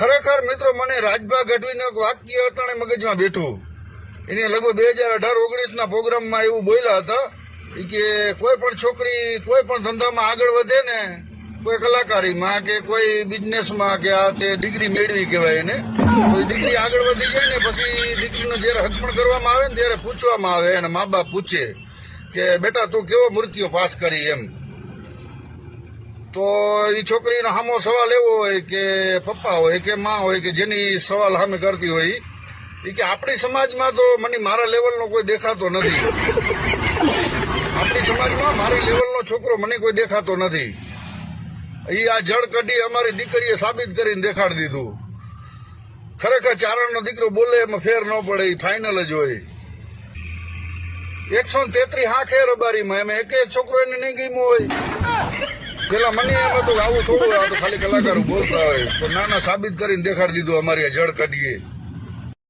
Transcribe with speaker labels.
Speaker 1: ખરેખર મિત્રો મને રાજભા ગઢવીનું એક વાક્ય અટાણે મગજમાં બેઠું. એને લગભગ 2018-19 ના પ્રોગ્રામમાં એવું બોલ્યા હતા કે કોઈ પણ છોકરી કોઈ પણ ધંધામાં આગળ વધે ને, કોઈ કલાકારીમાં કે કોઈ બિઝનેસમાં કે આ તે ડિગ્રી મેળવી કહેવાય એને, કોઈ ડિગ્રી આગળ વધી જાય ને પછી દીકરીનું જયારે હકમણ કરવામાં આવે ને ત્યારે પૂછવામાં આવે, અને મા બાપ પૂછે કે બેટા તું કેવો મૃત્યુ પાસ કરી એમ. તો એ છોકરીનો સામો સવાલ એવો હોય કે પપ્પા હોય કે માં હોય કે જેની સવાલ સામે કરતી હોય એ કે આપણી સમાજમાં તો મને મારા લેવલનો કોઈ દેખાતો નથી, આપણી સમાજમાં મારી લેવલનો છોકરો મને કોઈ દેખાતો નથી. એ આ જળ કઢી અમારી દીકરીએ સાબિત કરીને દેખાડી દીધું. ખરેખર ચારણનો દીકરો બોલે એમાં ફેર ન પડે, એ ફાઇનલ જ હોય. 133 હાંખે રબારીમાં એમાં એક છોકરો એને નહીં ગમ્યો હોય. પેલા મને એમ હતું આવું થોડું, આ તો ખાલી કલાકારો બોલતા હોય, તો નાના સાબિત કરીને દેખાડી દીધું અમારી જળ કઢીએ.